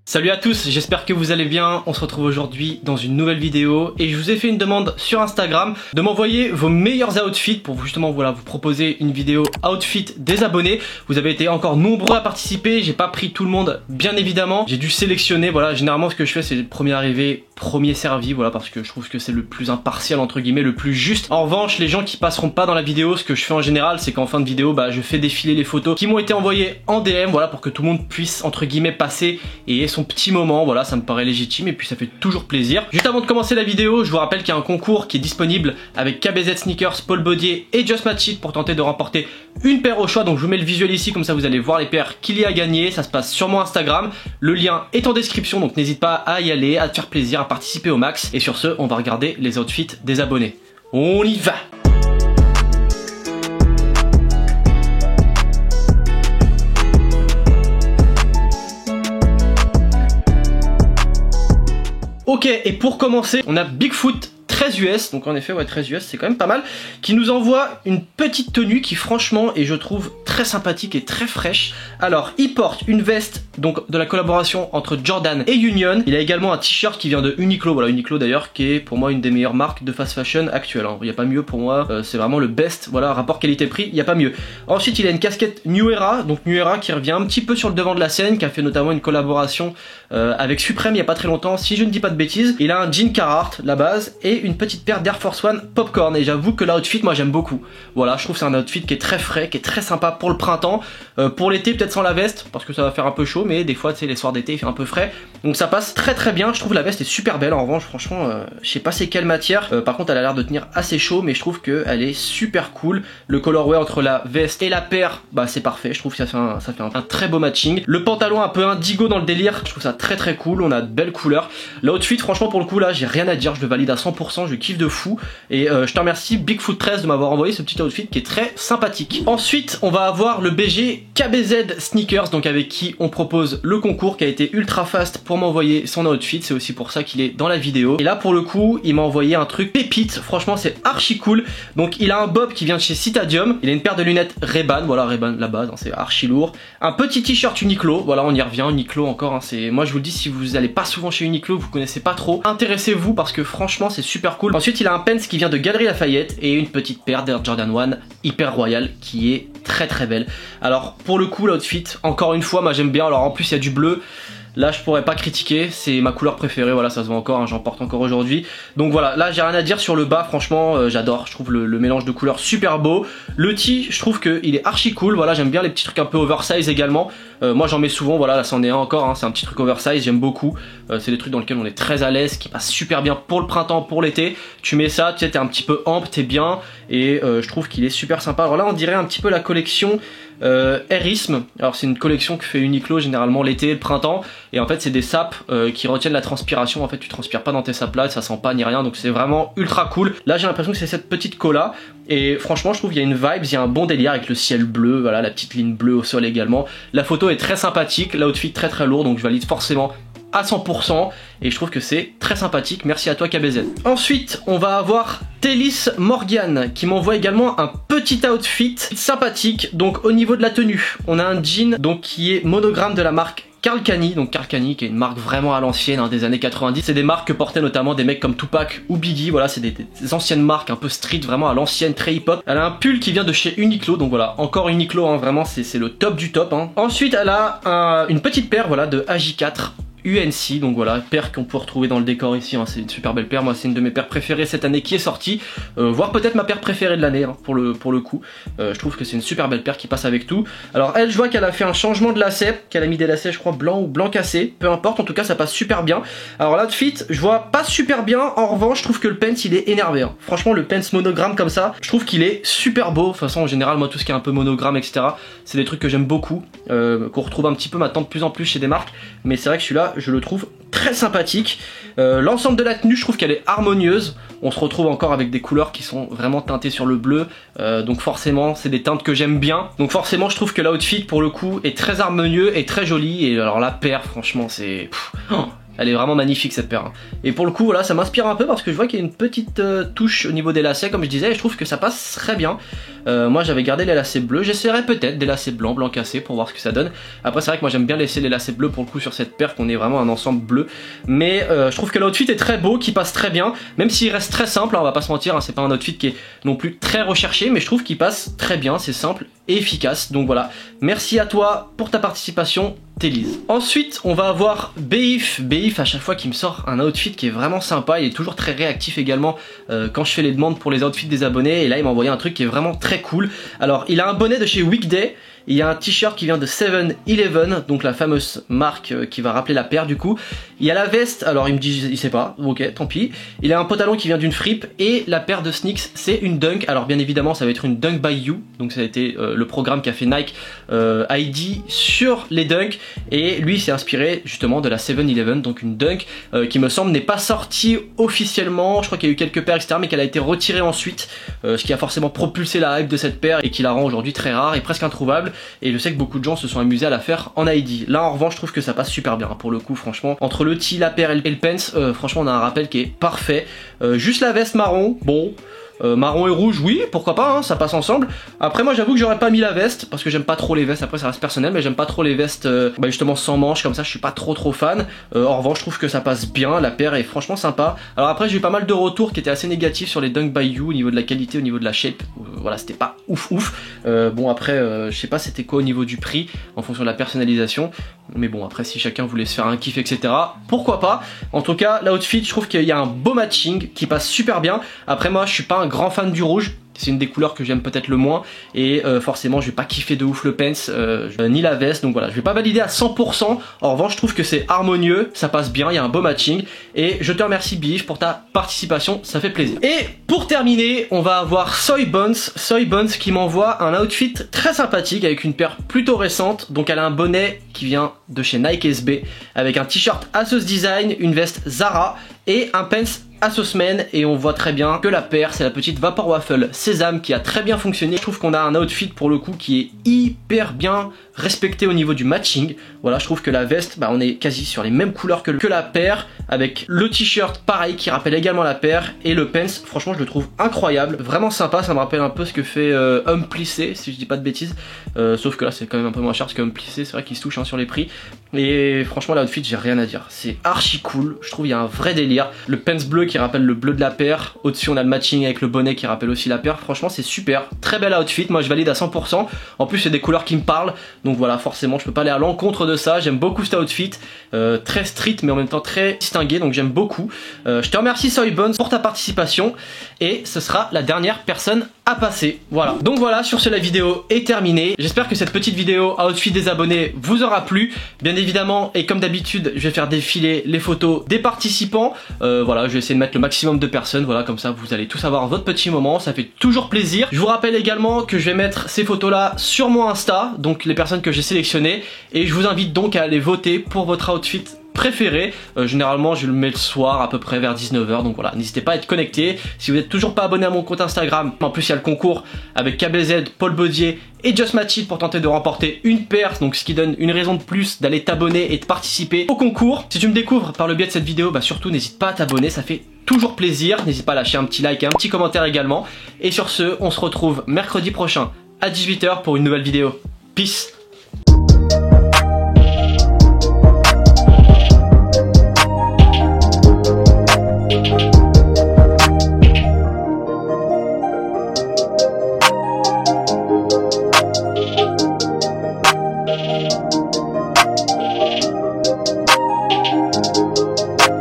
Salut à tous, j'espère que vous allez bien. On se retrouve aujourd'hui dans une nouvelle vidéo et je vous ai fait une demande sur Instagram de m'envoyer vos meilleurs outfits pour justement vous proposer une vidéo outfit des abonnés. Vous avez été encore nombreux à participer, j'ai pas pris tout le monde bien évidemment. J'ai dû sélectionner, voilà, généralement ce que je fais c'est premier arrivé, premier servi, voilà, parce que je trouve que c'est le plus impartial entre guillemets, le plus juste. En revanche, les gens qui passeront pas dans la vidéo, ce que je fais en général, c'est qu'en fin de vidéo, je fais défiler les photos qui m'ont été envoyées en DM, voilà, pour que tout le monde puisse entre guillemets passer et son petit moment, voilà, ça me paraît légitime et puis ça fait toujours plaisir. Juste avant de commencer la vidéo, je vous rappelle qu'il y a un concours qui est disponible avec KBZ Sneakers, Paul Baudier et Just Match It pour tenter de remporter une paire au choix. Donc je vous mets le visuel ici, comme ça vous allez voir les paires qu'il y a à gagner. Ça se passe sur mon Instagram, le lien est en description, donc n'hésite pas à y aller, à te faire plaisir, à participer au max. Et sur ce, on va regarder les outfits des abonnés. On y va! Ok, et pour commencer, on a Bigfoot 13 US, donc en effet, ouais, 13 US, c'est quand même pas mal, qui nous envoie une petite tenue qui franchement est, je trouve, très sympathique et très fraîche. Alors, il porte une veste, donc de la collaboration entre Jordan et Union. Il a également un t-shirt qui vient de Uniqlo, voilà, Uniqlo d'ailleurs, qui est pour moi une des meilleures marques de fast fashion actuelle, hein. Il n'y a pas mieux pour moi, c'est vraiment le best, voilà, rapport qualité-prix, il n'y a pas mieux. Ensuite, il a une casquette New Era, donc New Era qui revient un petit peu sur le devant de la scène, qui a fait notamment une collaboration avec Supreme il n'y a pas très longtemps, si je ne dis pas de bêtises. Il a un jean Carhartt, la base, et une petite paire d'Air Force One Popcorn, et j'avoue que l'outfit, moi j'aime beaucoup. Voilà, je trouve que c'est un outfit qui est très frais, qui est très sympa pour le printemps. Pour l'été, peut-être sans la veste, parce que ça va faire un peu chaud, mais des fois, tu sais, les soirs d'été, il fait un peu frais. Donc ça passe très très bien, je trouve la veste est super belle, en revanche, franchement, je sais pas c'est quelle matière. Par contre, elle a l'air de tenir assez chaud, mais je trouve qu'elle est super cool. Le colorway entre la veste et la paire, c'est parfait, je trouve que ça fait un très beau matching. Le pantalon un peu indigo dans le délire, je trouve ça très très cool, on a de belles couleurs. L'outfit, franchement, pour le coup, là, j'ai rien à dire, je le valide à 100%, je kiffe de fou. Et je te remercie Bigfoot 13 de m'avoir envoyé ce petit outfit qui est très sympathique. Ensuite, on va avoir le BG KBZ Sneakers, donc avec qui on propose le concours, qui a été ultra fast pour m'envoyer son outfit. C'est aussi pour ça qu'il est dans la vidéo. Et là, pour le coup, il m'a envoyé un truc pépite. Franchement, c'est archi cool. Donc, il a un bob qui vient de chez Citadium. Il a une paire de lunettes Ray-Ban. Voilà, Ray-Ban, la base, hein, c'est archi lourd. Un petit t-shirt Uniqlo. Voilà, on y revient. Uniqlo encore. Hein, moi, je vous le dis, si vous allez pas souvent chez Uniqlo, vous connaissez pas trop, intéressez-vous parce que franchement, c'est super cool. Ensuite, il a un pants qui vient de Galeries Lafayette et une petite paire d'Air Jordan 1 hyper royale qui est très très belle. Alors pour le coup, l'outfit, encore une fois, moi j'aime bien. Alors en plus il y a du bleu, là je pourrais pas critiquer, c'est ma couleur préférée, voilà, ça se voit encore, hein, j'en porte encore aujourd'hui. Donc voilà, là j'ai rien à dire sur le bas, franchement j'adore, je trouve le mélange de couleurs super beau. Le tee, je trouve qu'il est archi cool, voilà, j'aime bien les petits trucs un peu oversize également. Moi j'en mets souvent, voilà, là c'en est un encore, hein, c'est un petit truc oversize, j'aime beaucoup. C'est des trucs dans lesquels on est très à l'aise, qui passent super bien pour le printemps, pour l'été. Tu mets ça, tu sais, t'es un petit peu ample, t'es bien, et je trouve qu'il est super sympa. Alors là on dirait un petit peu la collection Airism. Alors c'est une collection que fait Uniqlo généralement l'été et le printemps, et en fait c'est des sapes qui retiennent la transpiration. En fait tu transpires pas dans tes sapes là, ça sent pas ni rien, donc c'est vraiment ultra cool. Là j'ai l'impression que c'est cette petite cola, et franchement je trouve qu'il y a une vibe, il y a un bon délire avec le ciel bleu, voilà, la petite ligne bleue au sol également. La photo est très sympathique, l'outfit très très lourd, donc je valide forcément à 100%, et je trouve que c'est très sympathique. Merci à toi KBZ. Ensuite on va avoir Télis Morgan qui m'envoie également un petit outfit sympathique. Donc au niveau de la tenue, on a un jean donc qui est monogramme de la marque Karl Kani, donc Karl Kani qui est une marque vraiment à l'ancienne, hein, des années 90. C'est des marques que portaient notamment des mecs comme Tupac ou Biggie, voilà, c'est des anciennes marques un peu street, vraiment à l'ancienne, très hip hop. Elle a un pull qui vient de chez Uniqlo, donc voilà, encore Uniqlo, hein, vraiment c'est le top du top, hein. Ensuite elle a une petite paire, voilà, de AJ4 UNC, donc voilà, paire qu'on peut retrouver dans le décor ici, hein, c'est une super belle paire. Moi c'est une de mes paires préférées cette année qui est sortie, voire peut-être ma paire préférée de l'année, hein, pour le coup. Je trouve que c'est une super belle paire qui passe avec tout. Alors elle, je vois qu'elle a fait un changement de lacet, qu'elle a mis des lacets je crois blanc ou blanc cassé, peu importe, en tout cas ça passe super bien. Alors l'outfit, je vois pas super bien, en revanche je trouve que le pants il est énervé, hein. Franchement le pants monogramme comme ça, je trouve qu'il est super beau. De toute façon en général moi tout ce qui est un peu monogramme etc, c'est des trucs que j'aime beaucoup, qu'on retrouve un petit peu maintenant de plus en plus chez des marques, mais c'est vrai que celui-là je le trouve très sympathique. L'ensemble de la tenue, je trouve qu'elle est harmonieuse. On se retrouve encore avec des couleurs qui sont vraiment teintées sur le bleu, donc forcément c'est des teintes que j'aime bien. Donc forcément je trouve que l'outfit pour le coup est très harmonieux et très joli. Et alors la paire franchement c'est... Elle est vraiment magnifique cette paire. Et pour le coup, voilà, ça m'inspire un peu parce que je vois qu'il y a une petite touche au niveau des lacets, comme je disais, et je trouve que ça passe très bien. Moi j'avais gardé les lacets bleus, j'essaierai peut-être des lacets blancs, blanc cassé pour voir ce que ça donne. Après c'est vrai que moi j'aime bien laisser les lacets bleus pour le coup sur cette paire, qu'on ait vraiment un ensemble bleu. Mais je trouve que l'outfit est très beau, qui passe très bien, même s'il reste très simple, hein, on va pas se mentir, hein, c'est pas un outfit qui est non plus très recherché, mais je trouve qu'il passe très bien, c'est simple et efficace. Donc voilà, merci à toi pour ta participation, Télise. Ensuite on va avoir Beif. Beif à chaque fois qu'il me sort un outfit qui est vraiment sympa, il est toujours très réactif également quand je fais les demandes pour les outfits des abonnés, et là il m'a envoyé un truc qui est vraiment très cool. Alors il a un bonnet de chez Weekday, il y a un t-shirt qui vient de 7-Eleven, donc la fameuse marque qui va rappeler la paire du coup. Il y a la veste, alors il me dit il sait pas, ok tant pis. Il a un pantalon qui vient d'une fripe, et la paire de sneaks c'est une Dunk. Alors bien évidemment ça va être une Dunk by You, donc ça a été le programme qu'a fait Nike ID sur les Dunk, et lui s'est inspiré justement de la 7-Eleven, donc une Dunk qui me semble n'est pas sortie officiellement. Je crois qu'il y a eu quelques paires etc, mais qu'elle a été retirée ensuite, ce qui a forcément propulsé la hype de cette paire et qui la rend aujourd'hui très rare et presque introuvable. Et je sais que beaucoup de gens se sont amusés à la faire en ID. Là en revanche je trouve que ça passe super bien pour le coup, franchement. Entre le tee, la paire et le pants, franchement on a un rappel qui est parfait. Juste la veste marron, bon... marron et rouge, oui, pourquoi pas, hein, ça passe ensemble. Après moi j'avoue que j'aurais pas mis la veste, parce que j'aime pas trop les vestes, après ça reste personnel, mais j'aime pas trop les vestes justement sans manches, comme ça je suis pas trop fan. En revanche je trouve que ça passe bien, la paire est franchement sympa. Alors après j'ai eu pas mal de retours qui étaient assez négatifs sur les Dunk by You, au niveau de la qualité, au niveau de la shape, voilà c'était pas ouf. Bon après je sais pas c'était quoi au niveau du prix, en fonction de la personnalisation. Mais bon après si chacun voulait se faire un kiff etc, pourquoi pas. En tout cas l'outfit je trouve qu'il y a un beau matching qui passe super bien. Après moi je suis pas un grand fan du rouge, c'est une des couleurs que j'aime peut-être le moins, et forcément je vais pas kiffer de ouf le pants ni la veste, donc voilà je vais pas valider à 100%. En revanche je trouve que c'est harmonieux, ça passe bien, il y a un beau matching, et je te remercie Biche pour ta participation, ça fait plaisir. Et pour terminer on va avoir Soy Buns qui m'envoie un outfit très sympathique avec une paire plutôt récente. Donc elle a un bonnet qui vient de chez Nike SB avec un t-shirt Asos Design, une veste Zara et un pants Assosmen, et on voit très bien que la paire c'est la petite Vapor Waffle Sésame qui a très bien fonctionné. Je trouve qu'on a un outfit pour le coup qui est hyper bien respecté au niveau du matching. Voilà, je trouve que la veste, on est quasi sur les mêmes couleurs que la paire, avec le t-shirt pareil qui rappelle également la paire, et le pants franchement je le trouve incroyable, vraiment sympa. Ça me rappelle un peu ce que fait Homme Plissé si je dis pas de bêtises, sauf que là c'est quand même un peu moins cher parce que Homme Plissé c'est vrai qu'il se touche sur les prix. Et franchement l'outfit j'ai rien à dire, c'est archi cool, je trouve il y a un vrai délire. Le pants bleu qui rappelle le bleu de la paire, au-dessus on a le matching avec le bonnet qui rappelle aussi la paire. Franchement c'est super, très bel outfit, moi je valide à 100%. En plus c'est des couleurs qui me parlent, donc voilà forcément je peux pas aller à l'encontre de ça. J'aime beaucoup cet outfit, très street mais en même temps très distingué, donc j'aime beaucoup. Je te remercie Soy Buns pour ta participation, et ce sera la dernière personne à passer. Voilà, donc voilà, sur ce la vidéo est terminée. J'espère que cette petite vidéo outfit des abonnés vous aura plu. Bien évidemment, et comme d'habitude je vais faire défiler les photos des participants. Voilà, je vais essayer de mettre le maximum de personnes, voilà, comme ça vous allez tous avoir votre petit moment, ça fait toujours plaisir. Je vous rappelle également que je vais mettre ces photos là sur mon Insta, donc les personnes que j'ai sélectionnées, et je vous invite donc à aller voter pour votre outfit préféré. Généralement je le mets le soir à peu près vers 19 h, donc voilà, n'hésitez pas à être connecté. Si vous n'êtes toujours pas abonné à mon compte Instagram, en plus il y a le concours avec KBZ, Paul Baudier et Just Match It pour tenter de remporter une paire, donc ce qui donne une raison de plus d'aller t'abonner et de participer au concours. Si tu me découvres par le biais de cette vidéo, surtout n'hésite pas à t'abonner, ça fait toujours plaisir. N'hésite pas à lâcher un petit like et un petit commentaire également. Et sur ce, on se retrouve mercredi prochain à 18 h pour une nouvelle vidéo. Peace.